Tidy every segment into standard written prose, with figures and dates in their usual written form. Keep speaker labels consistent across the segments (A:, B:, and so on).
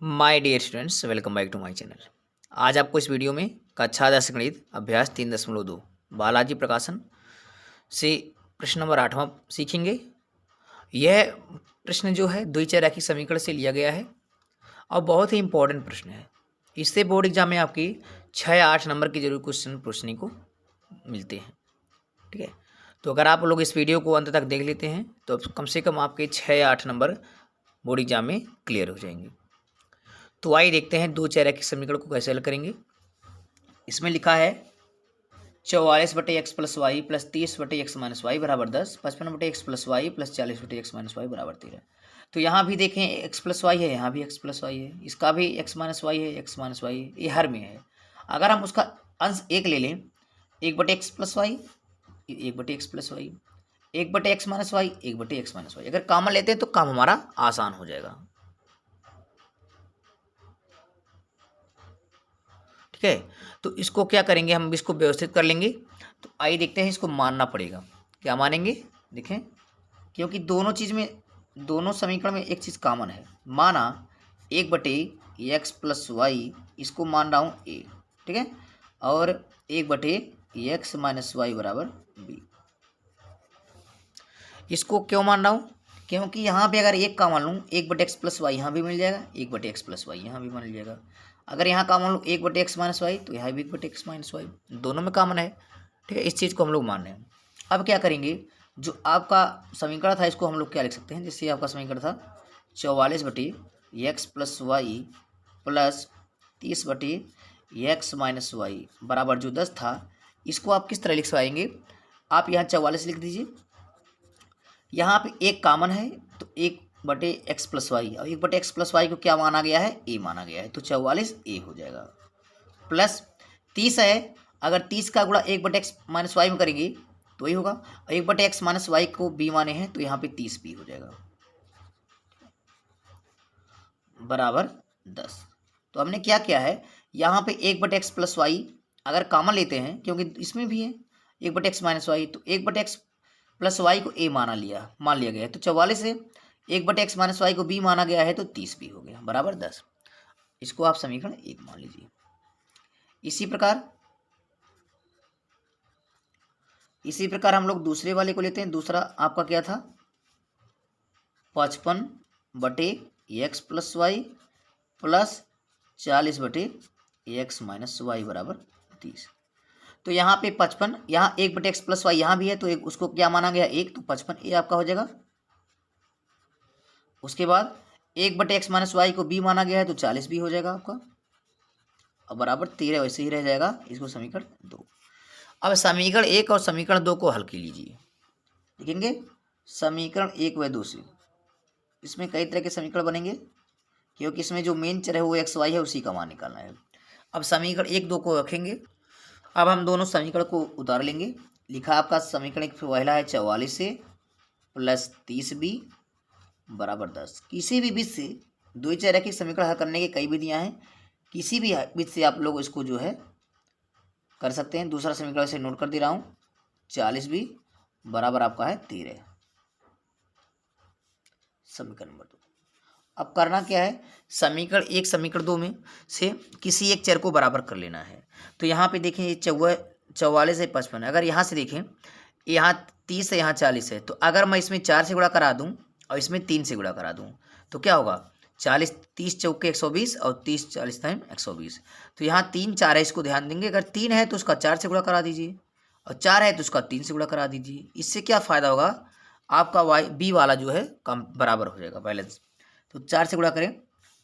A: My dear students, welcome back to my channel. आज आपको इस वीडियो में कक्षा 10 गणित अभ्यास 3.2 बालाजी प्रकाशन से प्रश्न नंबर 8वां सीखेंगे। यह प्रश्न जो है द्विचराकी समीकरण से लिया गया है और बहुत ही इंपॉर्टेंट प्रश्न है। इससे बोर्ड एग्जाम में आपकी 6-8 नंबर के जरूर क्वेश्चन पूछने को मिलते हैं। ठीक है, तो अगर आप लोग इस वीडियो को अंत तक देख लेते हैं तो कम से कम आपके 6-8 नंबर बोर्ड एग्जाम में क्लियर हो जाएंगे। तो आइए देखते हैं दो चराकी समीकरण को कैसे हल करेंगे। इसमें लिखा है 44/x+y प्लस 30/x-y बराबर 10, 55/x+y प्लस 40/x-y बराबर 13। तो यहाँ भी देखें x+y है, यहाँ भी x+y है, इसका भी x-y है, x-y है, ये हर में है। अगर हम उसका अंश एक ले लें, 1/x+y 1/x+y 1/x-y 1/x-y, अगर कॉमन लेते हैं तो काम हमारा आसान हो जाएगा। ठीक है, तो इसको क्या करेंगे, हम इसको व्यवस्थित कर लेंगे। तो आइए देखते हैं, इसको मानना पड़ेगा। क्या मानेंगे, देखें, क्योंकि दोनों समीकरण में एक चीज़ कॉमन है। माना 1/x+y, इसको मान रहा हूँ a, ठीक है, और 1/x-y बराबर b। इसको क्यों मान रहा हूँ, क्योंकि यहाँ पे अगर एक कॉमन लूँ 1/x+y यहाँ भी मिल जाएगा, 1/x+y यहाँ भी मिल जाएगा। अगर यहाँ कॉमन लूँ 1/x-y तो यहाँ भी 1/x-y, दोनों में कॉमन है। ठीक है, इस चीज़ को हम लोग मान रहे हैं। अब क्या करेंगे, जो आपका समीकरण था इसको हम लोग क्या लिख सकते हैं, जैसे आपका समीकरण था 44/x+y प्लस 30/x-y बराबर जो 10 था, इसको आप किस तरह लिख पाएंगे। आप यहाँ 44 लिख दीजिए, यहाँ पे एक कॉमन है तो 1/x+y, और 1/x+y को क्या माना गया है, a माना गया है, तो 44 a हो जाएगा। प्लस 30 है, अगर 30 का गुणा 1/x-y में करेंगे तो ही होगा, और 1/x-y को b माने हैं तो यहाँ पे 30 b हो जाएगा बराबर 10। तो हमने क्या किया है, यहाँ पे 1/x+y अगर कॉमन लेते हैं, क्योंकि इसमें भी है 1/x-y, तो 1/x+y को a मान लिया गया है, तो 44 है, 1/x-y को b माना गया है, तो 30 b हो गया बराबर 10। इसको आप समीकरण 1 मान लीजिए। इसी प्रकार हम लोग दूसरे वाले को लेते हैं। दूसरा आपका क्या था, 55/x+y प्लस 40/x-y बराबर 30। तो यहाँ पे 55, यहाँ 1/x+y यहाँ भी है, तो एक उसको क्या माना गया, 1, तो 55 आपका हो जाएगा। उसके बाद 1/x-y को b माना गया है, तो 40 b हो जाएगा आपका, और बराबर 13 वैसे ही रह जाएगा। इसको समीकरण 2। अब समीकरण 1 और समीकरण 2 को हल कर लीजिए। लिखेंगे समीकरण 1 व 2 से, इसमें कई तरह के समीकरण बनेंगे, क्योंकि इसमें जो मेन चर है वो x y है, उसी का मान निकालना है। अब समीकरण 1-2 को रखेंगे। अब हम दोनों समीकरण को उतार लेंगे। लिखा आपका समीकरण एक पहला है 44 से प्लस 30b बराबर 10। किसी भी विधि से द्विचराकी समीकरण हल करने की कई विधियां हैं, किसी भी विधि से आप लोग इसको जो है कर सकते हैं। दूसरा समीकरण से नोट कर दे रहा हूँ, 40b बराबर आपका है 13, समीकरण नंबर 2। अब करना क्या है, समीकरण 1 समीकरण 2 में से किसी एक चर को बराबर कर लेना है। तो यहाँ पे देखें, ये 44 है 55, अगर यहाँ से देखें, यहाँ 30 है, यहाँ 40 है, तो अगर मैं इसमें 4 से गुणा करा दूँ और इसमें 3 से गुणा करा दूँ तो क्या होगा, 40 30 चौके 120 और 30 40 टाइम 120। तो यहाँ 3 4 है, इसको ध्यान देंगे। अगर 3 है तो उसका 4 से गुणा करा दीजिए, और 4 है तो उसका 3 से गुणा करा दीजिए। इससे क्या फ़ायदा होगा, आपका b वाला जो है कम बराबर हो जाएगा, बैलेंस। तो 4 से गुणा करें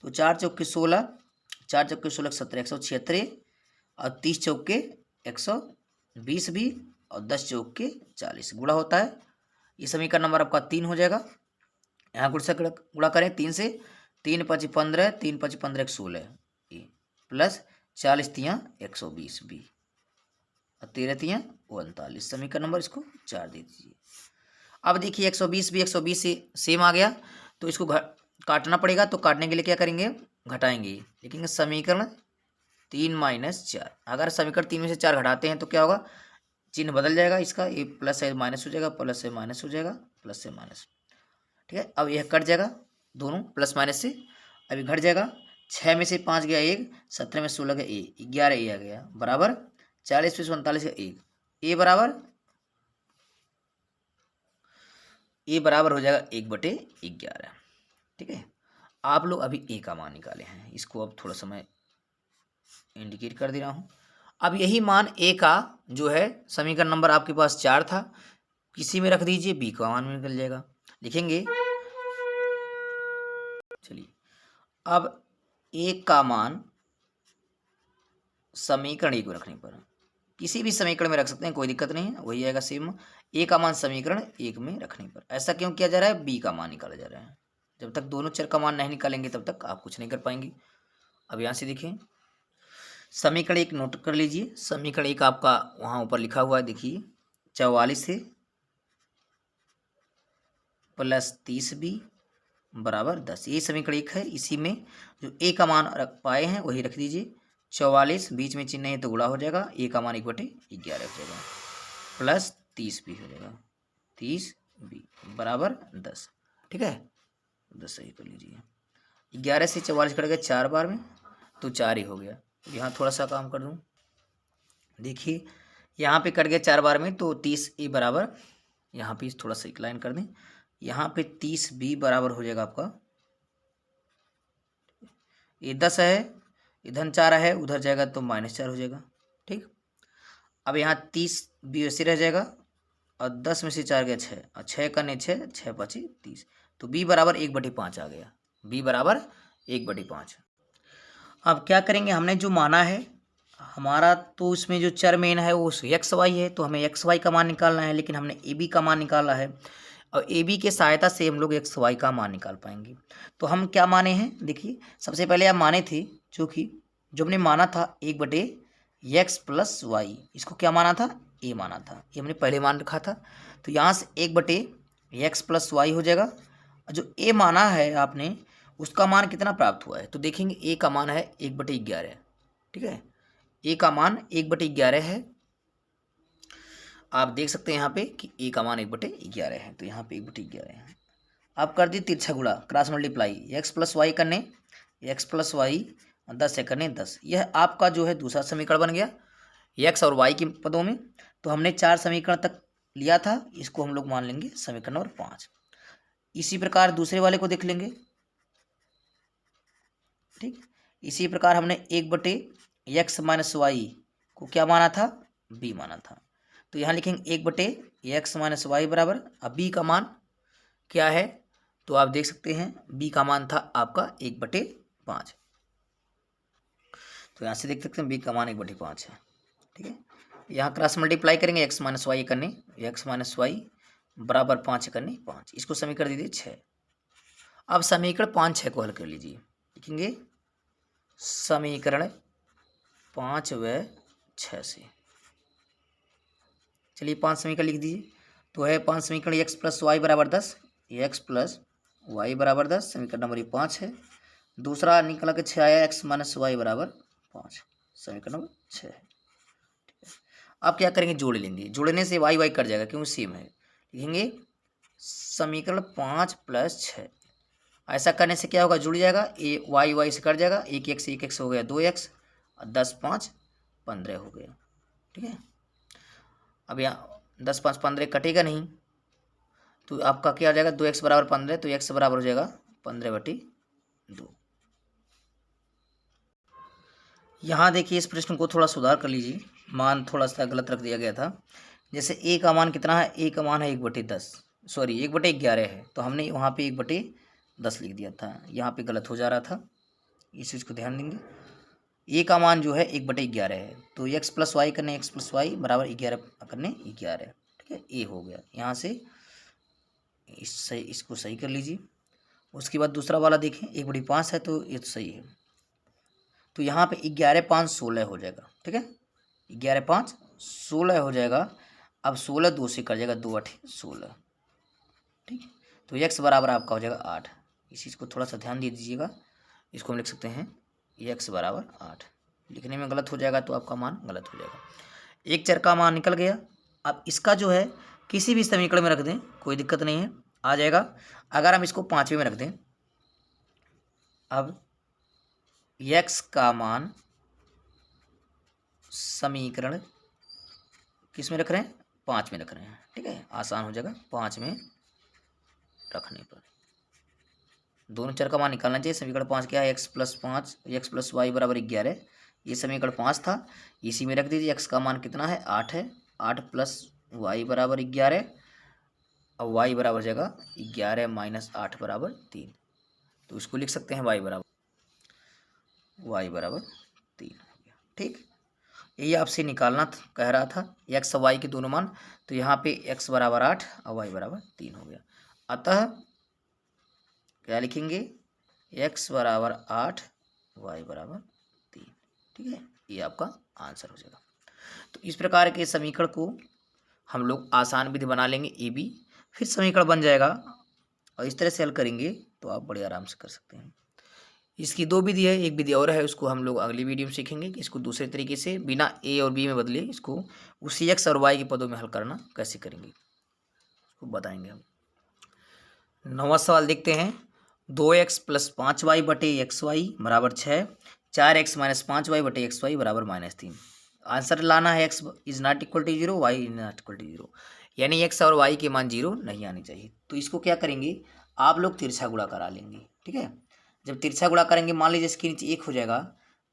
A: तो 4 चौके 16, 4 चौके 16 17 176, और 30 चौके 120 भी, और 10 चौके 40 गुणा होता है। ये समीकरण नंबर आपका 3 हो जाएगा। यहाँ गुणा करें 3 से, 3 5 15, 3 5 15 16 प्लस 40 3 120 बी, और 13 3 39, समीकरण नंबर इसको 4 दे दीजिए। अब देखिए 120 भी 120 से सेम आ गया, तो इसको काटना पड़ेगा। तो काटने के लिए क्या करेंगे, घटाएंगे। लिखेंगे समीकरण 3 - 4। अगर समीकरण 3 में से 4 घटाते हैं तो क्या होगा, चिन्ह बदल जाएगा इसका, ये प्लस है माइनस हो जाएगा, प्लस से माइनस हो जाएगा, प्लस से माइनस। ठीक है, अब यह कट जाएगा, दोनों प्लस माइनस से अभी घट जाएगा। 6 में से 5 गया 1, 17 में 16 गया 11 ए आ गया बराबर 40 में से 39 का 1, ए बराबर हो जाएगा 1/11। ठीक है, आप लोग अभी ए का मान निकाले हैं, इसको अब थोड़ा सा मैं इंडिकेट कर दे रहा हूँ। अब यही मान ए का जो है समीकरण नंबर आपके पास 4 था, किसी में रख दीजिए, बी का मान में निकल जाएगा। लिखेंगे, चलिए अब ए का मान समीकरण 1 में रखने पर, किसी भी समीकरण में रख सकते हैं, कोई दिक्कत नहीं है, वही आएगा सेम। ए का मान समीकरण 1 में रखने पर ऐसा क्यों किया जा रहा है, बी का मान निकाला जा रहा है। जब तक दोनों चर का मान नहीं निकालेंगे तब तक आप कुछ नहीं कर पाएंगे। अब यहाँ से देखिए, समीकरण 1 नोट कर लीजिए। समीकरण 1 आपका वहाँ ऊपर लिखा हुआ है, देखिए 44 है प्लस 30b बराबर 10, ये समीकरण 1 है। इसी में जो ए का मान रख पाए हैं वही रख दीजिए। 44 बीच में चिन्ह है तो गुणा हो जाएगा, ए का मान 1/11 हो जाएगा प्लस 30b हो जाएगा, 30b बराबर 10। ठीक है, 10 सही कर लीजिए। 11 से 44 कट गया 4 बार में तो 4 ही हो गया। यहाँ थोड़ा सा काम कर दूँ, देखिए यहाँ पे कट गया 4 बार में तो 30a बराबर, यहाँ पे थोड़ा सा एक लाइन कर दें, यहाँ पे 30b बराबर हो जाएगा आपका, ये 10 है, इधर 4 है, उधर जाएगा तो -4 हो जाएगा। ठीक, अब यहाँ 30b वैसे रह जाएगा और 10 में से 4 गया 6 और 6 का 6, 6 5 30, तो b बराबर 1/5 आ गया, b बराबर 1/5। अब क्या करेंगे, हमने जो माना है हमारा, तो इसमें जो चर मेन है वो एक्स वाई है, तो हमें एक्स वाई का मान निकालना है, लेकिन हमने ए बी का मान निकाला है और ए बी के सहायता से हम लोग एक्स वाई का मान निकाल पाएंगे। तो हम क्या माने हैं, देखिए सबसे पहले आप माने थे जो हमने माना था 1/x + y, इसको क्या माना था, ए माना था, ये हमने पहले मान रखा था। तो यहाँ से 1/x + y हो जाएगा, और जो ए माना है आपने उसका मान कितना प्राप्त हुआ है, तो देखेंगे ए का मान है 1/11। ठीक है, ए का मान 1/11 है, आप देख सकते हैं यहाँ पे कि ए का मान 1/11 है, तो यहाँ पे 1/11 है। आप कर दी तिरछा गुणा, क्रॉस मल्टीप्लाई, x + y करने x + y 10 से करने 10, यह आपका जो है दूसरा समीकरण बन गया x और y के पदों में। तो हमने 4 समीकरण तक लिया था, इसको हम लोग मान लेंगे समीकरण नंबर 5। इसी प्रकार दूसरे वाले को देख लेंगे। ठीक, इसी प्रकार हमने 1/x - y को क्या माना था, b माना था, तो यहाँ लिखेंगे 1/x - y बराबर, अब b का मान क्या है, तो आप देख सकते हैं b का मान था आपका 1/5, तो यहाँ से देख सकते हैं b का मान 1/5 है। ठीक है, यहाँ क्रॉस मल्टीप्लाई करेंगे, x - y करने x - y बराबर 5 करने 5, इसको समीकरण दीजिए 6। अब समीकरण 5 6 को हल कर लीजिए, लिखेंगे समीकरण 5 व 6 से, चलिए 5 समीकरण लिख दीजिए। तो है 5 समीकरण x + y बराबर 10, x + y बराबर 10, समीकरण नंबर 5 है। दूसरा निकला के 6 आया, x - y बराबर 5, समीकरण नंबर 6 है। अब क्या करेंगे, जोड़ लेंगे, जोड़ने से y y कट जाएगा क्योंकि सेम है, लिखेंगे समीकरण 5 + 6, ऐसा करने से क्या होगा, जुड़ जाएगा, ए वाई वाई से कट जाएगा, 1x हो गया 2x और 10 5 15 हो गया। ठीक है, अब यहाँ 10 5 15 कटेगा नहीं, तो आपका क्या आ जाएगा, 2x बराबर 15, तो x बराबर हो जाएगा 15/2। यहाँ देखिए इस प्रश्न को थोड़ा सुधार कर लीजिए, मान थोड़ा सा गलत रख दिया गया था। जैसे a का मान कितना है, a का मान है 1/10, सॉरी 1/11 है, तो हमने वहाँ पे 1/10 लिख दिया था, यहाँ पे गलत हो जा रहा था, इस चीज़ को ध्यान देंगे। ए का मान जो है 1/11 है, तो x + y करने x + y बराबर 11 करने 11। ठीक है, ए हो गया, यहाँ से इसको सही कर लीजिए। उसके बाद दूसरा वाला देखें, 1/5 है तो ये तो सही है, तो यहाँ पे 11 5 16 हो जाएगा। ठीक है, 11 5 16 हो जाएगा। अब 16 2 से कर जाएगा, 2 8 16। ठीक है, तो x बराबर आपका हो जाएगा 8, इस चीज़ को थोड़ा सा ध्यान दे दीजिएगा। इसको हम लिख सकते हैं x बराबर 8, लिखने में गलत हो जाएगा तो आपका मान गलत हो जाएगा। एक चर का मान निकल गया। अब इसका जो है किसी भी समीकरण में रख दें, कोई दिक्कत नहीं है, आ जाएगा। अगर हम इसको 5वें में रख दें, अब x का मान समीकरण किस में रख रहे हैं, 5 में रख रहे हैं। ठीक है, आसान हो जाएगा 5 में रखने पर। दोनों चर का मान निकालना चाहिए। समीकरण 5 क्या है, x+5 x+y बराबर 11। ये समीकरण 5 था, इसी में रख दीजिए। x का मान कितना है, 8 है। 8 + y बराबर 11। अब y बराबर जगह 11 - 8 बराबर 3, तो इसको लिख सकते हैं y बराबर 3 हो गया। ठीक, यही आपसे निकालना कह रहा था, x और y के दोनों मान। तो यहाँ पे x बराबर 8 और y बराबर 3 हो गया। अतः क्या लिखेंगे, x बराबर 8 y बराबर 3। ठीक है, ये आपका आंसर हो जाएगा। तो इस प्रकार के समीकरण को हम लोग आसान विधि बना लेंगे ए बी, फिर समीकरण बन जाएगा। और इस तरह से हल करेंगे तो आप बड़े आराम से कर सकते हैं। इसकी 2 विधि है, एक विधि और है, उसको हम लोग अगली वीडियो में सीखेंगे कि इसको दूसरे तरीके से बिना ए और बी में बदले इसको उसी x और y के पदों में हल करना कैसे करेंगे, उसको बताएंगे हम। 9वां सवाल देखते हैं। 2x + 5y बटे xy बराबर 6, 4x - 5y बटे xy बराबर -3। आंसर लाना है, x is not equal to 0, y is not equal to 0, यानी x और y के मान 0 नहीं आने चाहिए। तो इसको क्या करेंगे, आप लोग तिरछा गुणा करा लेंगे। ठीक है, जब तिरछा गुणा करेंगे, मान लीजिए इसके नीचे 1 हो जाएगा,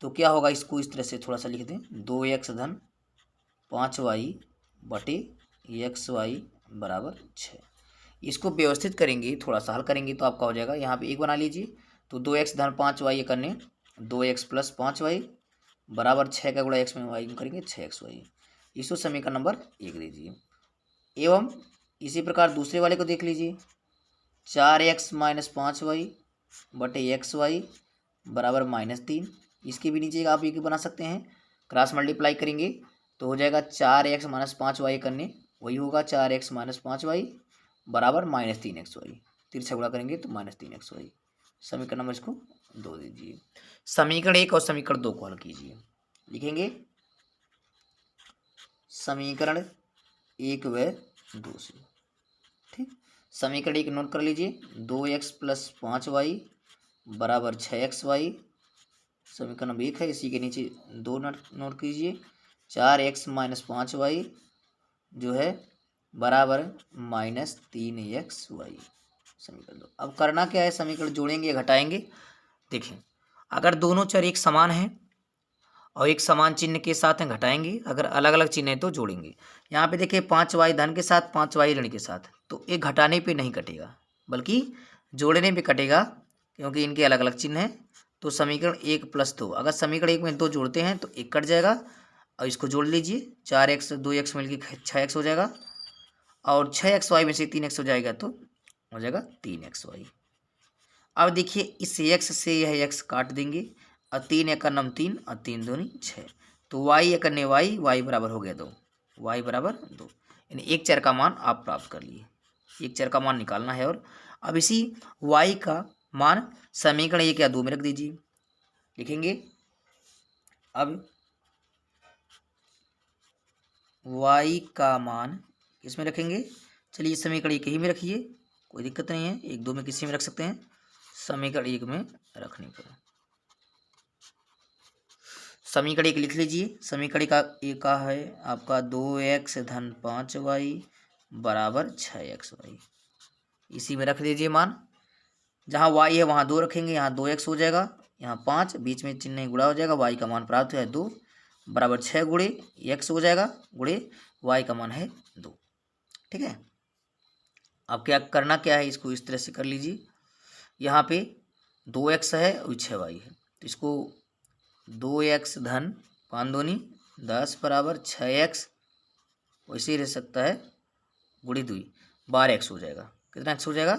A: तो क्या होगा, इसको इस तरह से थोड़ा सा लिख दें, 2x - 5y बटे xy बराबर 6। इसको व्यवस्थित करेंगे, थोड़ा सा हल करेंगे तो आपका हो जाएगा। यहाँ पे 1 बना लीजिए, तो 2x - 5y करने 2x + 5y बराबर 6 का गुणा x में y में करेंगे 6xy। इसको समीकरण नंबर 1 दीजिए। एवं इसी प्रकार दूसरे वाले को देख लीजिए, 4x - 5y बटे xy बराबर -3। इसके भी नीचे आप ये बना सकते हैं, क्रॉस मल्टीप्लाई करेंगे तो हो जाएगा 4x - 5y करने वही होगा 4x - 5y बराबर -3xy। तिरछा गुणा करेंगे तो -3xy। समीकरण नंबर इसको 2 दीजिए। समीकरण 1 और समीकरण 2 को हल कीजिए। लिखेंगे समीकरण 1 व 2 से। ठीक, समीकरण 1 नोट कर लीजिए, 2x + 5y बराबर 6xy। समीकरण नंबर 1 है, इसी के नीचे 2 नोट कीजिए, 4x - 5y जो है बराबर -3xy। समीकरण 2। अब करना क्या है, समीकरण जोड़ेंगे या घटाएंगे। देखें, अगर दोनों चर एक समान हैं और एक समान चिन्ह के साथ हैं, घटाएंगे। अगर अलग अलग चिन्ह है तो जोड़ेंगे। यहाँ पे देखिए 5y धन के साथ 5y ऋण के साथ, तो एक घटाने पे नहीं कटेगा बल्कि जोड़ने पे कटेगा, क्योंकि इनके अलग अलग चिन्ह हैं। तो समीकरण 1 + 2, अगर समीकरण 1 में 2 जोड़ते हैं तो 1 कट जाएगा और इसको जोड़ लीजिए, 4x 2x मिलकर 6x हो जाएगा और 6xy में से 3x हो जाएगा तो हो जाएगा 3xy। अब देखिए इस x से यह x काट देंगे और 3 × 9 3 और 3 दूनी 6, तो y × y बराबर हो गया 2, y बराबर 2, यानी एक चर का मान आप प्राप्त कर लिए। एक चर का मान निकालना है। और अब इसी y का मान समीकरण 1 या 2 में रख दीजिए। लिखेंगे अब y का मान किसमें रखेंगे, चलिए समीकरण 1 ही में रखिए, कोई दिक्कत नहीं है। 1 2 में किसी में रख सकते हैं, समीकरण 1 में रखने पर समीकरण 1 लिख लीजिए। समीकरण का एक का है आपका 2x - 5y बराबर 6xy। इसी में रख लीजिए मान, जहाँ y है वहाँ 2 रखेंगे, यहाँ 2x हो जाएगा, यहाँ 5, बीच में चिन्ह गुणा हो जाएगा, y का मान प्राप्त है 2 बराबर 6 गुणे x हो जाएगा गुणे y का मान है 2। ठीक है, अब क्या करना क्या है, इसको इस तरह से कर लीजिए। यहाँ पे 2x है और 6y है, तो इसको 2x धन 5 दूनी 10 बराबर 6x वैसे ही रह सकता है गुड़ी 2 12x हो जाएगा। कितना x हो जाएगा,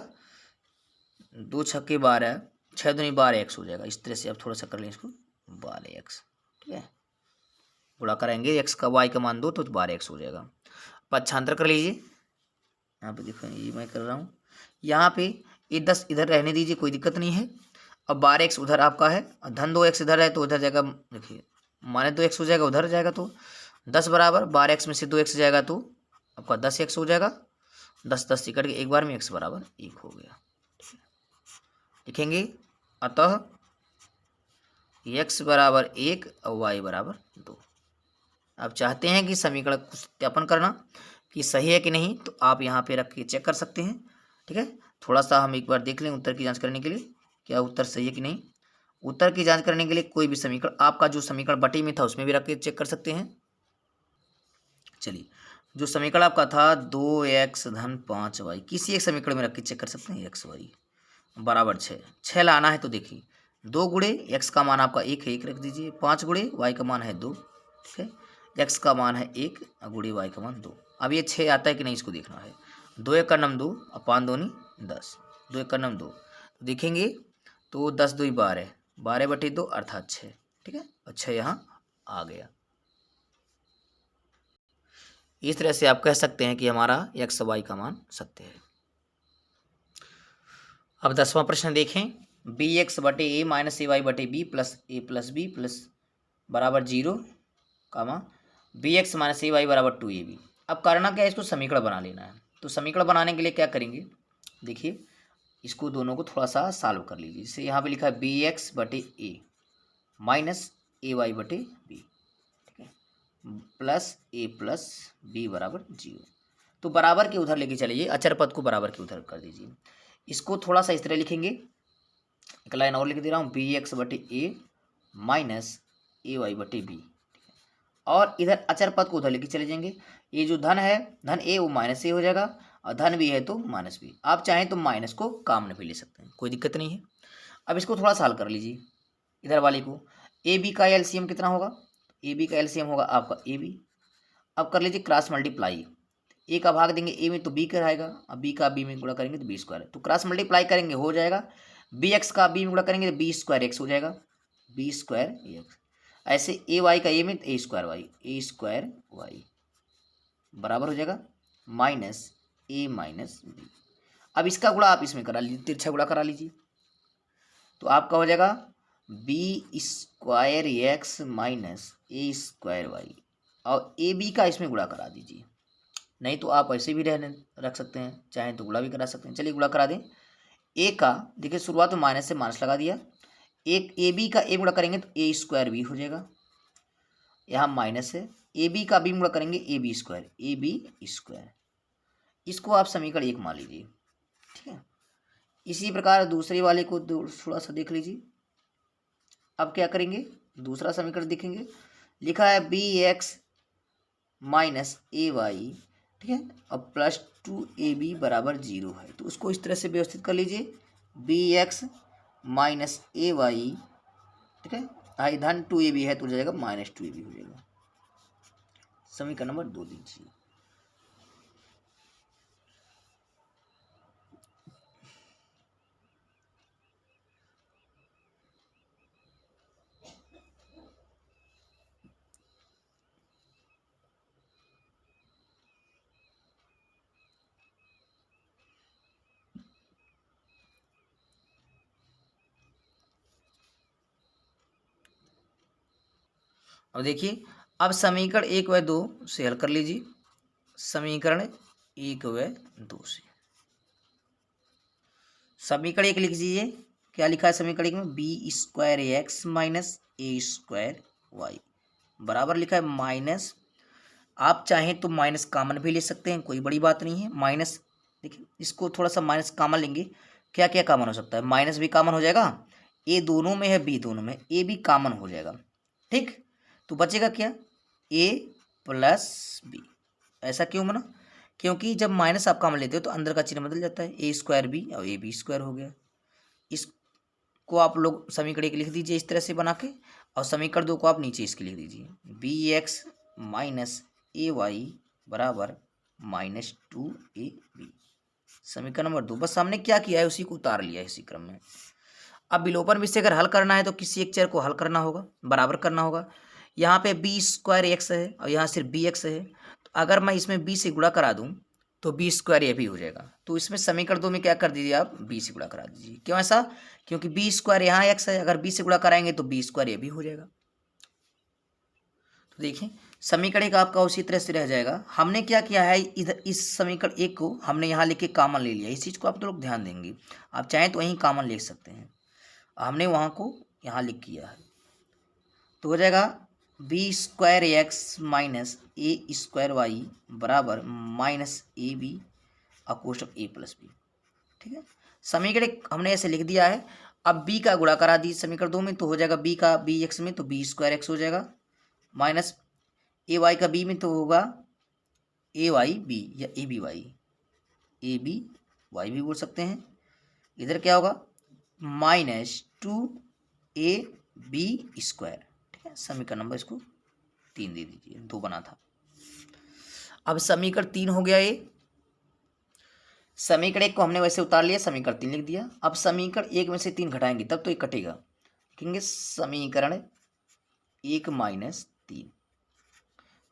A: 2 छक्के 12, 6 दूनी 12x हो जाएगा। इस तरह से आप थोड़ा सा कर लें इसको 12x। ठीक है, गुणा करेंगे x का y का मान 2 तो 12x हो जाएगा। पक्षांतर कर लीजिए, यहाँ पे देखो ये मैं कर रहा हूँ, यहाँ पे ये 10 इधर रहने दीजिए, कोई दिक्कत नहीं है। अब 12x उधर आपका है और धन 2x इधर है तो उधर जाएगा, देखिए -2x हो जाएगा, उधर जाएगा तो 10 बराबर 12x में से 2x जाएगा तो आपका 10x हो जाएगा। 10 10 कट के एक बार में x बराबर 1 हो गया। लिखेंगे अतः x बराबर 1 और y बराबर 2। आप चाहते हैं कि समीकरण को सत्यापन करना कि सही है कि नहीं, तो आप यहाँ पे रख के चेक कर सकते हैं। ठीक है, थोड़ा सा हम एक बार देख लें उत्तर की जांच करने के लिए, क्या उत्तर सही है कि नहीं। उत्तर की जांच करने के लिए कोई भी समीकरण, आपका जो समीकरण बटे में था उसमें भी रख के चेक कर सकते हैं। चलिए, जो समीकरण आपका था 2x धन 5y, किसी एक समीकरण में रख के चेक कर सकते हैं। x y बराबर 6 लाना है तो देखिए 2 गुणे x का मान आपका 1 है, 1 रख दीजिए। 5 गुणे y का मान है 2। ठीक है, x का मान है 1 और गुणे y का मान 2। अब ये 6 आता है कि नहीं इसको देखना है। 2 एक का नम 2 और 5 दूनी 10, 2 एक का नम 2, तो देखेंगे तो 10 2 12, 12 बटे 2 अर्थात 6। ठीक है, और 6 यहाँ आ गया। इस तरह से आप कह सकते हैं कि हमारा x y का मान सत्य है। अब 10वां प्रश्न देखें, बी एक्स बटे ए माइनस ए वाई बटे बी प्लस ए प्लस बी प्लस बराबर 0, कामा B x minus a Y बराबर 2ab। अब करना क्या है, इसको समीकरण बना लेना है। तो समीकरण बनाने के लिए क्या करेंगे, देखिए इसको दोनों को थोड़ा सा सॉल्व कर लीजिए। जैसे यहाँ पे लिखा है बी एक्स बटे ए माइनस ए वाई बटे बी, ठीक है, प्लस ए प्लस बी बराबर 0। तो बराबर के उधर लेके चलिए, अचर पद को बराबर के उधर कर दीजिए। इसको थोड़ा सा इस तरह लिखेंगे, एक लाइन और लिख दे रहा हूँ, बी एक्स बटे ए माइनस ए वाई बटे बी, और इधर अचर पद को उधर लेके चले जाएंगे। ये जो धन है, धन ए वो माइनस ए हो जाएगा, और धन भी है तो माइनस बी। आप चाहें तो माइनस को कॉमन भी ले सकते हैं, कोई दिक्कत नहीं है। अब इसको थोड़ा सा हल कर लीजिए, इधर वाले को। ए बी का एलसीएम कितना होगा, ए बी का एलसीएम होगा आपका ए बी। अब कर लीजिए क्रॉस मल्टीप्लाई, ए का भाग देंगे ए में तो बी कराएगा, अब बी का बी में गुणा करेंगे तो बी स्क्वायर है, तो क्रॉस मल्टीप्लाई करेंगे हो जाएगा। बी एक्स का बी में गुणा करेंगे तो बी स्क्वायर एक्स हो जाएगा, बी स्क्वायर एक्स। ऐसे ए वाई का ए में तो ए स्क्वायर वाई बराबर हो जाएगा माइनस ए माइनस बी। अब इसका गुणा आप इसमें करा लीजिए, तिरछा गुणा करा लीजिए, तो आपका हो जाएगा b square x minus a square Y, और ए बी का इसमें गुणा करा दीजिए। नहीं तो आप ऐसे भी रख सकते हैं, चाहें तो गुणा भी करा सकते हैं। चलिए गुणा करा दें। ए का देखिए शुरुआत में माइनस से माइनस लगा दिया, एक ए बी का ए गुणा करेंगे तो ए स्क्वायर बी हो जाएगा, यहाँ माइनस है। ए बी का बी गुणा करेंगे ए बी स्क्वायर, इसको आप समीकरण 1 मान लीजिए। ठीक है, इसी प्रकार दूसरे वाले को थोड़ा सा देख लीजिए। अब क्या करेंगे, दूसरा समीकरण देखेंगे, लिखा है B x minus a Y, ठीक है, अब प्लस 2ab बराबर 0 है, तो उसको इस तरह से व्यवस्थित कर लीजिए, B x minus a Y, ठीक है, आई धन 2ab है तो हो जाएगा माइनस 2ab हो जाएगा। समीकरण नंबर 2 दीजिए। अब देखिए, अब समीकरण 1 व 2 से हल कर लीजिए। समीकरण 1 व 2 से समीकरण 1 लिख दीजिए, क्या लिखा है समीकरण 1 में, B square x minus a square y बराबर लिखा है माइनस, आप चाहें तो माइनस कॉमन भी ले सकते हैं, कोई बड़ी बात नहीं है। माइनस देखिए, इसको थोड़ा सा माइनस कॉमन लेंगे, क्या क्या कॉमन हो सकता है, माइनस भी कॉमन हो जाएगा, ए दोनों में है बी दोनों में, ए भी कॉमन हो जाएगा। ठीक, तो बचेगा क्या, ए प्लस बी। ऐसा क्यों बना, क्योंकि जब माइनस आप कॉमन लेते हो तो अंदर का चिन्ह बदल जाता है, ए स्क्वायर बी और ए बी स्क्वायर हो गया। इसको आप लोग समीकरण 1 लिख दीजिए इस तरह से बना के, और समीकरण 2 को आप नीचे इसके लिख दीजिए, B x minus a Y बराबर माइनस 2ab। समीकरण नंबर 2, बस हमने क्या किया है उसी को उतार लिया है इसी क्रम में। अब विलोपन विषय अगर हल करना है तो किसी एक चर को हल करना होगा, बराबर करना होगा। यहाँ पे बी स्क्वायर एक्स है और यहाँ सिर्फ बी एक्स है, तो अगर मैं इसमें बी से गुणा करा दूँ तो बी स्क्वायर ये भी हो जाएगा। तो इसमें समीकरण 2 में क्या कर दीजिए, आप बी से गुणा करा दीजिए। क्यों ऐसा, क्योंकि बी स्क्वायर यहाँ एक्स है, अगर बी से गुणा कराएंगे तो बी स्क्वायर ये भी हो जाएगा। तो देखिए समीकरण 1 आपका उसी तरह से रह जाएगा। हमने क्या किया है, इधर इस समीकरण 1 को हमने यहाँ लिख के कॉमन ले लिया, इस चीज़ को आप लोग ध्यान देंगे। आप चाहें तो वहीं कॉमन ले सकते हैं, हमने वहाँ को यहाँ लिख किया है। तो हो जाएगा b square x minus a square y बराबर माइनस ए बी अकोष्ठक ए प्लस बी। ठीक है, समीकरण एक हमने ऐसे लिख दिया है। अब बी का गुणा करा दी समीकरण 2 में, तो हो जाएगा बी का बी एक्स में तो बी स्क्वायर एक्स हो जाएगा माइनस ए वाई का बी में तो होगा ए वाई बी या a b y, a b y भी बोल सकते हैं। इधर क्या होगा माइनस 2 ए बी स्क्वायर। ठीक है, समीकरण नंबर इसको 3 दे दीजिए, 2 बना था। अब समीकरण 3 हो गया ये। समीकरण 1 को हमने वैसे उतार लिया, समीकरण 3 लिख दिया। अब समीकरण 1 में से 3 घटाएंगे तब तो ये कटेगा। लिखेंगे समीकरण 1 माइनस 3,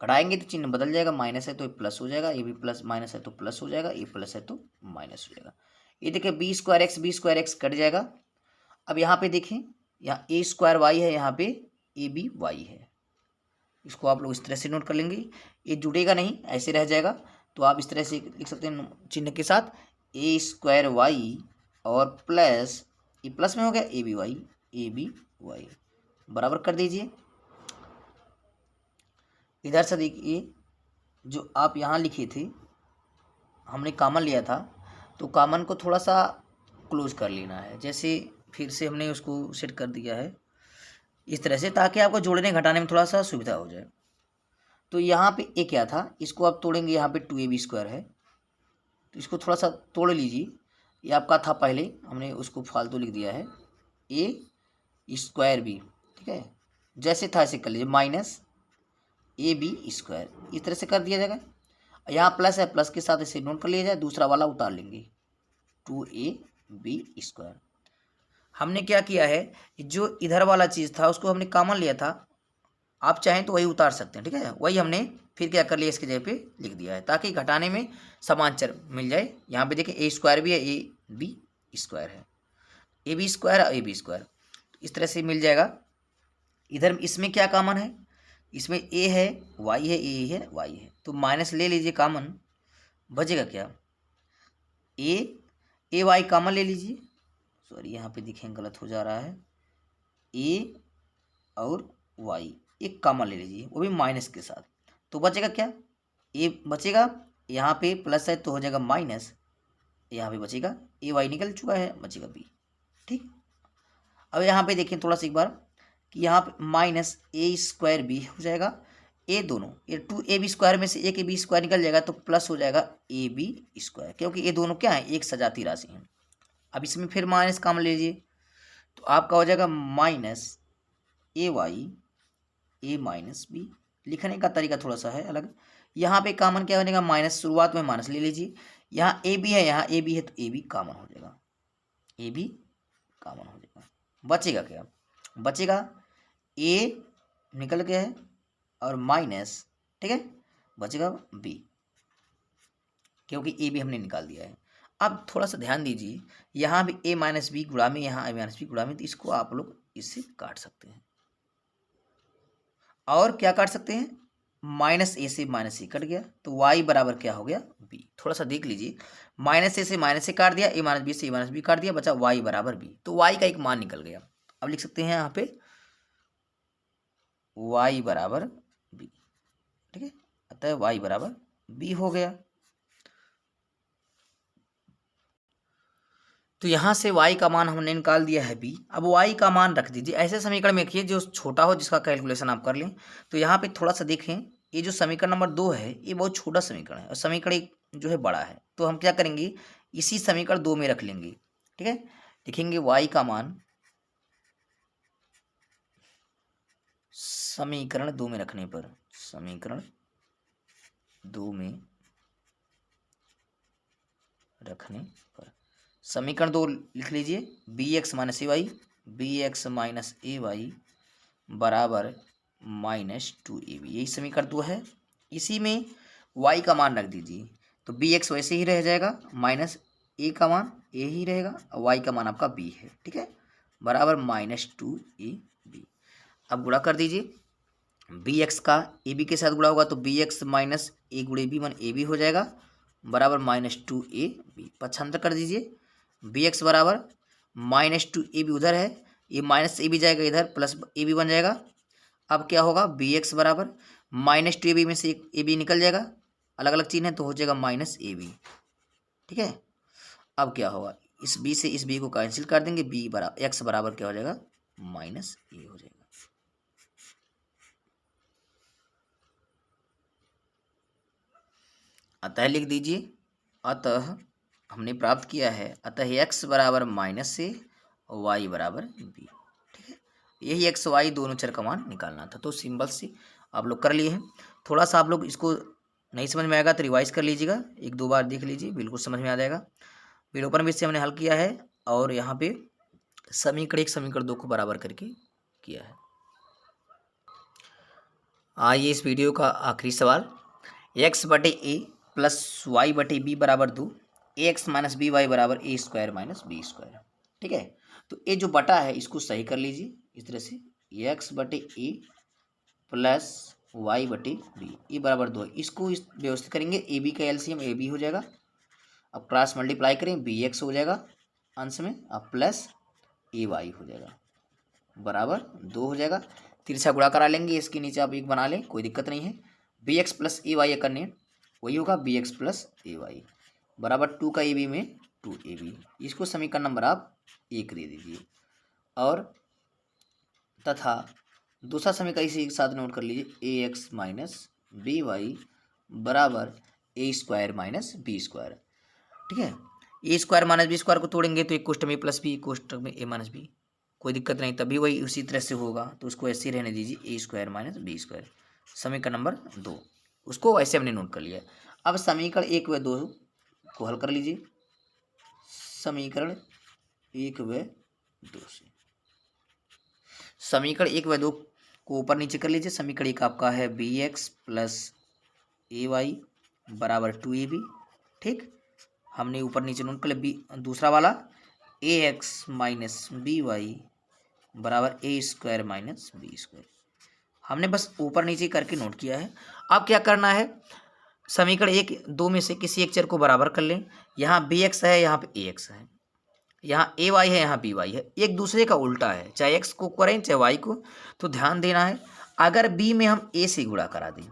A: घटाएंगे तो चिन्ह बदल जाएगा, माइनस है तो प्लस हो जाएगा, ये भी प्लस, माइनस है तो प्लस हो जाएगा, ये प्लस है तो माइनस हो जाएगा। ये देखिए बी स्क्वायर एक्स कट जाएगा। अब यहाँ पे देखें, यहाँ ए स्क्वायर वाई है, यहाँ पे ए बी वाई है। इसको आप लोग इस तरह से नोट कर लेंगे, ये जुड़ेगा नहीं, ऐसे रह जाएगा। तो आप इस तरह से लिख सकते हैं चिन्ह के साथ ए स्क्वायर वाई और प्लस, ये प्लस में हो गया ए बी वाई बराबर कर दीजिए। इधर से देखिए जो आप यहाँ लिखे थे हमने कॉमन लिया था, तो कॉमन को थोड़ा सा क्लोज कर लेना है। जैसे फिर से हमने उसको सेट कर दिया है इस तरह से, ताकि आपको जोड़ने घटाने में थोड़ा सा सुविधा हो जाए। तो यहाँ पे ए क्या था, इसको आप तोड़ेंगे, यहाँ पे 2ab स्क्वायर है तो इसको थोड़ा सा तोड़ लीजिए। ये आपका था पहले, हमने उसको फालतू लिख दिया है ए स्क्वायर बी। ठीक है, जैसे था ऐसे कर लीजिए, माइनस ए बी स्क्वायर इस तरह से कर दिया जाएगा। यहाँ प्लस है, प्लस के साथ इसे नोट कर लिया जाए, दूसरा वाला उतार लेंगे 2ab स्क्वायर। हमने क्या किया है, जो इधर वाला चीज़ था उसको हमने कॉमन लिया था, आप चाहें तो वही उतार सकते हैं। ठीक है, वही हमने फिर क्या कर लिया, इसके जगह पे लिख दिया है ताकि घटाने में समांतर मिल जाए। यहाँ पे देखिए ए स्क्वायर भी है, ए बी स्क्वायर है, ए बी स्क्वायर और ए बी स्क्वायर इस तरह से मिल जाएगा। इधर इसमें क्या कॉमन है, इसमें ए है, वाई है, ए है, वाई है, तो माइनस ले लीजिए कॉमन, बचेगा क्या ए वाई कॉमन ले लीजिए। सॉरी यहाँ पे देखें गलत हो जा रहा है, ए और वाई एक कॉमन ले लीजिए, वो भी माइनस के साथ, तो बचेगा क्या ए बचेगा, यहाँ पे प्लस है तो हो जाएगा माइनस, यहाँ पे बचेगा ए वाई निकल चुका है, बचेगा बी। ठीक, अब यहाँ पे देखें थोड़ा सा एक बार कि यहाँ पे माइनस ए स्क्वायर बी हो जाएगा, ए दोनों ये 2ab स्क्वायर में से एक ए बी स्क्वायर निकल जाएगा तो प्लस हो जाएगा ए बी स्क्वायर, क्योंकि ये दोनों क्या है एक सजाती राशि हैं। अब इसमें फिर माइनस कॉमन लीजिए तो आपका हो जाएगा minus a Y A minus B. लिखने का तरीका थोड़ा सा है अलग, यहाँ पे कॉमन क्या बनेगा माइनस, शुरुआत में माइनस ले लीजिए, यहाँ ए बी है, यहाँ ए बी है तो ए बी कॉमन हो जाएगा, ए बी कॉमन हो जाएगा। बचेगा क्या, बचेगा ए निकल गया है और माइनस, ठीक है, बचेगा बी, क्योंकि ए बी हमने निकाल दिया है। अब थोड़ा सा ध्यान दीजिए, यहाँ भी ए माइनस बी गुणा में, यहाँ ए माइनस बी गुणा में, तो इसको आप लोग इससे काट सकते हैं। और क्या काट सकते हैं, माइनस ए से माइनस ए कट गया तो वाई बराबर क्या हो गया बी। थोड़ा सा देख लीजिए, माइनस ए से माइनस ए काट दिया, ए माइनस बी से ए माइनस बी काट दिया, बचा वाई बराबर बी, तो वाई का एक मान निकल गया। अब लिख सकते हैं यहाँ पे वाई बराबर बी। ठीक है, अतः वाई बराबर बी हो गया। तो यहाँ से y का मान हमने निकाल दिया है b। अब y का मान रख दीजिए, ऐसे समीकरण में रखिए जो छोटा हो, जिसका कैलकुलेशन आप कर लें। तो यहाँ पे थोड़ा सा देखें, ये जो समीकरण नंबर 2 है ये बहुत छोटा समीकरण है और समीकरण 1 जो है बड़ा है, तो हम क्या करेंगे इसी समीकरण 2 में रख लेंगे। ठीक है, लिखेंगे y का मान समीकरण 2 में रखने पर, समीकरण 2 में रखने पर समीकरण 2 लिख लीजिए, B x minus a y, B x minus a Y बराबर माइनस 2ab, यही समीकरण 2 है। इसी में y का मान रख दीजिए, तो बी एक्स वैसे ही रह जाएगा, माइनस ए का मान ए ही रहेगा और y का मान आपका b है। ठीक है, बराबर माइनस 2ab। अब गुणा कर दीजिए, बी एक्स का ए बी के साथ गुणा होगा तो बी एक्स माइनस ए गुणे बी मन ए बी हो जाएगा, बराबर माइनस 2ab। पक्षांतर कर दीजिए, बी एक्स बराबर माइनस 2ab उधर है, ये माइनस ए बी जाएगा इधर, प्लस ए बी बन जाएगा, अब क्या होगा, बी एक्स बराबर माइनस टू ए बी में से एक ए बी निकल जाएगा, अलग अलग चिन्ह है तो हो जाएगा माइनस ए बी। ठीक है, अब क्या होगा, इस बी से इस बी को कैंसिल कर देंगे, बी बराबर एक्स बराबर क्या हो जाएगा, माइनस ए हो जाएगा। अतः लिख दीजिए, अतः हमने प्राप्त किया है, अतः एक्स बराबर माइनस ए और वाई बराबर बी। ठीक है, यही एक्स वाई दोनों चर का मान निकालना था। तो सिंबल से आप लोग कर लिए हैं। थोड़ा सा आप लोग इसको नहीं समझ में आएगा तो रिवाइज कर लीजिएगा, एक दो बार देख लीजिए, बिल्कुल समझ में आ जाएगा। विलोपन विधि से हमने हल किया है और यहाँ पे समीकरण एक समीकरण दो को बराबर करके किया है। आइए इस वीडियो का आखिरी सवाल, एक्स बटे ए प्लस वाई बटे बी बराबर 2, ए एक्स माइनस बी वाई बराबर ए स्क्वायर माइनस बी स्क्वायर। ठीक है, तो ये जो बटा है इसको सही कर लीजिए इस तरह से, एक्स बटे ए प्लस वाई बटे बी, ए बराबर 2 है। इसको इस व्यवस्थित करेंगे, ए बी का एलसीएम ए बी हो जाएगा, अब क्रॉस मल्टीप्लाई करें, बी एक्स हो जाएगा अंश में, अब प्लस ए वाई हो जाएगा बराबर 2 हो जाएगा। तिरछा गुणा करा लेंगे, इसके नीचे आप एक बना लें, कोई दिक्कत नहीं है। बी एक्स प्लस ए वाई करने वही होगा, बी एक्स प्लस ए वाई बराबर 2 का ए बी में 2 ए बी, इसको समीकरण नंबर आप 1 दे दीजिए। और तथा दूसरा समीकरण इसी के साथ नोट कर लीजिए, ए एक्स माइनस बी वाई बराबर ए स्क्वायर माइनस बी स्क्वायर। ठीक है, ए स्क्वायर माइनस बी स्क्वायर को तोड़ेंगे तो एक कोष्टक में प्लस बी, कोष्टक में ए माइनस बी, कोई दिक्कत नहीं, तभी वही उसी तरह से होगा, तो उसको ऐसे ही रहने दीजिए, ए स्क्वायर माइनस बी स्क्वायर। समीकरण नंबर 2 उसको ऐसे हमने नोट कर लिया। अब समीकरण 1 व 2 को हल कर लीजिए, समीकरण 1 व 2 से समीकरण 1 व 2 को ऊपर नीचे कर लीजिए। समीकरण 1 आपका है बी एक्स प्लस ए वाई बराबर 2 ए बी। ठीक, हमने ऊपर नीचे नोट कर लिया। बी दूसरा वाला ए एक्स माइनस बी वाई बराबर ए स्क्वायर माइनस बी स्क्वायर, हमने बस ऊपर नीचे करके नोट किया है। अब क्या करना है, समीकरण 1 2 में से किसी एक चर को बराबर कर लें। यहाँ बी एक्स है, यहाँ पे ए एक्स है, यहाँ ए वाई है, यहाँ बी वाई है, एक दूसरे का उल्टा है, चाहे एक्स को करें चाहे वाई को। तो ध्यान देना है, अगर बी में हम ए से गुणा करा दें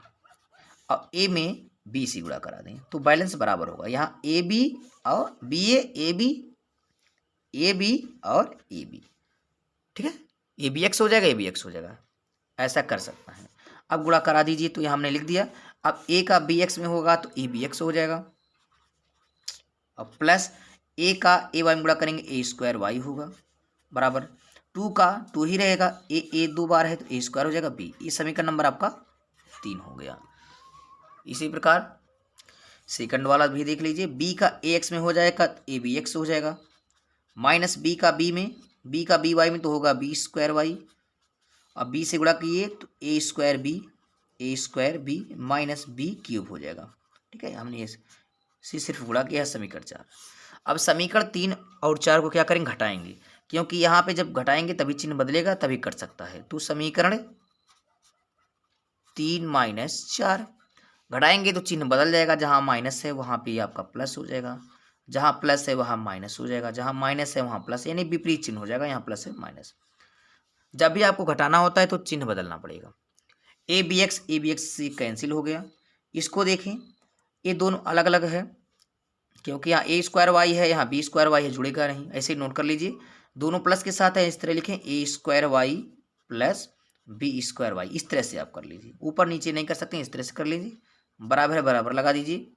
A: और ए में बी से गुणा करा दें तो बैलेंस बराबर होगा। यहाँ ए बी और b a b, a b और ए बी। ठीक है, ए बी एक्स हो जाएगा, ए बी एक्स हो जाएगा, ऐसा कर सकता है। अब गुणा करा दीजिए, तो यहाँ हमने लिख दिया। अब ए का बी एक्स में होगा तो ए बी एक्स हो जाएगा, अब प्लस ए का ए वाई में गुणा करेंगे, ए स्क्वायर वाई होगा बराबर 2 का 2 ही रहेगा, ए 2 बार है तो ए स्क्वायर हो जाएगा बी। ये समीकरण नंबर आपका 3 हो गया। इसी प्रकार सेकंड वाला भी देख लीजिए, बी का ए एक्स में हो जाएगा ए बी एक्स हो जाएगा, माइनस बी का बी में, बी का बी वाई में तो होगा बी स्क्वायर वाई। अब बी से गुणा किए तो a square b minus b cube हो जाएगा। ठीक है, हमने इसे सिर्फ गुणा किया है, समीकरण 4। अब समीकरण 3 और 4 को क्या करेंगे, घटाएंगे, क्योंकि यहाँ पे जब घटाएंगे तभी चिन्ह बदलेगा, तभी कर सकता है। तो समीकरण 3 माइनस 4 घटाएंगे तो चिन्ह बदल जाएगा, जहाँ माइनस है वहाँ पे आपका प्लस हो जाएगा, जहाँ प्लस है वहाँ माइनस हो जाएगा, जहाँ माइनस है वहाँ प्लस, यानी विपरीत चिन्ह हो जाएगा, यहाँ प्लस है माइनस। जब भी आपको घटाना होता है तो चिन्ह बदलना पड़ेगा। ए बी एक्स से कैंसिल हो गया। इसको देखें, ये दोनों अलग अलग है, क्योंकि यहाँ ए स्क्वायर वाई है, यहाँ बी स्क्वायर वाई है, जुड़ेगा नहीं, ऐसे नोट कर लीजिए। दोनों प्लस के साथ है, इस तरह लिखें, a square y plus b square y, इस तरह से आप कर लीजिए। ऊपर नीचे नहीं कर सकते, इस तरह से कर लीजिए, बराबर है बराबर लगा दीजिए।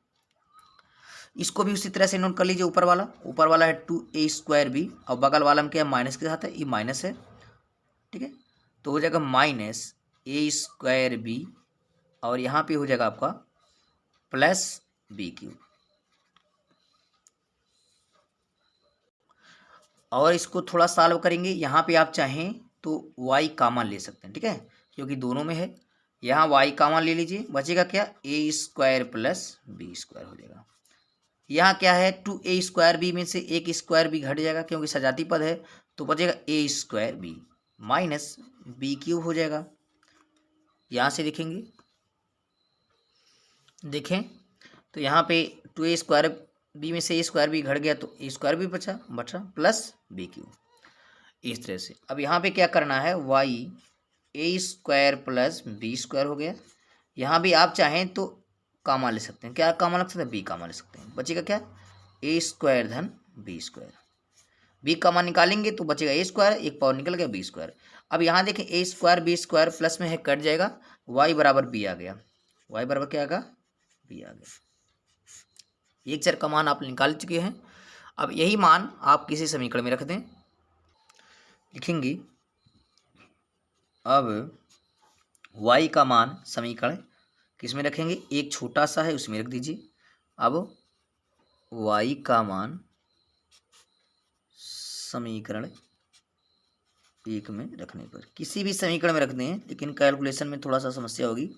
A: इसको भी उसी तरह से नोट कर लीजिए। ऊपर वाला है 2a स्क्वायर बी और बगल वाला में क्या है, माइनस के साथ है, ये माइनस है। ठीक है, तो हो जाएगा माइनस ए स्क्वायर बी और यहाँ पे हो जाएगा आपका प्लस बी क्यूब। और इसको थोड़ा सॉल्व करेंगे, यहाँ पे आप चाहें तो y कॉमन ले सकते हैं। ठीक है, क्योंकि दोनों में है, यहाँ y कॉमन ले लीजिए, बचेगा क्या, ए स्क्वायर प्लस बी स्क्वायर हो जाएगा। यहाँ क्या है, 2a स्क्वायर बी में से एक स्क्वायर बी घट जाएगा, क्योंकि सजाती पद है, तो बचेगा a square b minus b cube हो जाएगा। यहाँ से देखेंगे, देखें तो यहाँ पे 2a स्क्वायर बी में से ए स्क्वायर बी घट गया, तो ए स्क्वायर भी बचा प्लस बी क्यूब, इस तरह से। अब यहाँ पे क्या करना है, y ए स्क्वायर प्लस बी स्क्वायर हो गया। यहाँ भी आप चाहें तो कामा ले सकते हैं। क्या कामा ले सकते हैं? बी कामा ले सकते हैं। बचेगा क्या? ए स्क्वायर धन बी स्क्वायर। बी कामा निकालेंगे तो बचेगा ए स्क्वायर, एक पावर निकल गया बी स्क्वायर। अब यहाँ देखें ए स्क्वायर बी स्क्वायर प्लस में है, कट जाएगा, वाई बराबर बी आ गया। वाई बराबर क्या आएगा? बी आ गया। एक चर का मान आप निकाल चुके हैं। अब यही मान आप किसी समीकरण में रख दें। लिखेंगे अब y का मान समीकरण किस में रखेंगे? एक छोटा सा है उसमें रख दीजिए। अब y का मान समीकरण एक में रखने पर, किसी भी समीकरण में रख दें, लेकिन कैलकुलेशन में थोड़ा सा समस्या होगी,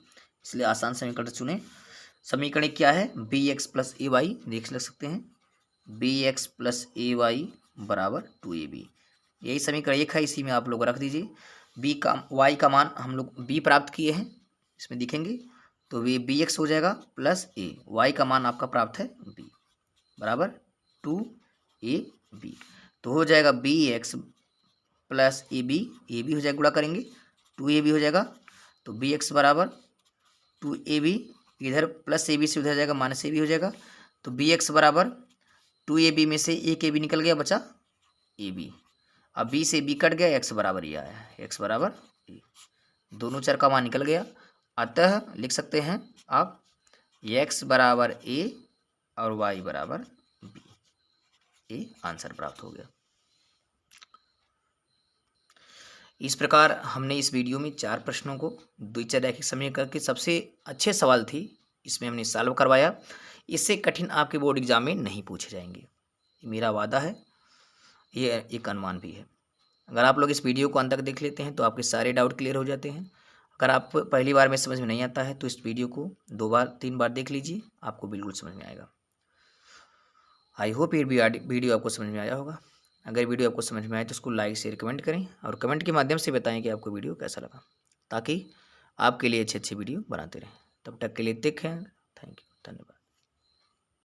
A: इसलिए आसान समीकरण चुनें। समीकरण क्या है? बी एक्स प्लस ए वाई, देख लग सकते हैं, बी एक्स प्लस ए वाई बराबर 2ab। यही समीकरण एक है, इसी में आप लोग रख दीजिए। बी का वाई का मान हम लोग बी प्राप्त किए हैं, इसमें दिखेंगे, तो वे बी एक्स हो जाएगा प्लस ए, वाई का मान आपका प्राप्त है बी बराबर 2ab। तो हो जाएगा b x plus a b हो जाएगा, गुणा करेंगे 2ab हो जाएगा, तो बी एक्स बराबर 2ab, इधर प्लस ए बी से उधर जाएगा माइनस ए बी हो जाएगा, तो बी एक्स बराबर 2ab में से एक ए बी निकल गया, बचा ए बी। अब बी से बी कट गया, एक्स बराबर ये आया, एक्स बराबर ए, दोनों चर का मान निकल गया। अतः लिख सकते हैं आप एक्स बराबर ए और वाई बराबर बी, ये आंसर प्राप्त हो गया। इस प्रकार हमने इस वीडियो में 4 प्रश्नों को द्विचर रैखिक समीकरण के सबसे अच्छे सवाल थी, इसमें हमने सॉल्व करवाया। इससे कठिन आपके बोर्ड एग्जाम में नहीं पूछे जाएंगे, ये मेरा वादा है, ये एक अनुमान भी है। अगर आप लोग इस वीडियो को अंत तक देख लेते हैं तो आपके सारे डाउट क्लियर हो जाते हैं। अगर आप पहली बार में समझ में नहीं आता है तो इस वीडियो को 2 बार 3 बार देख लीजिए, आपको बिल्कुल समझ में आएगा। आई होप ये वीडियो आपको समझ में आया होगा। अगर वीडियो आपको समझ में आए तो उसको लाइक शेयर कमेंट करें, और कमेंट के माध्यम से बताएं कि आपको वीडियो कैसा लगा, ताकि आपके लिए अच्छे वीडियो बनाते रहें। तब तक के लिए टेक केयर, थैंक यू, धन्यवाद।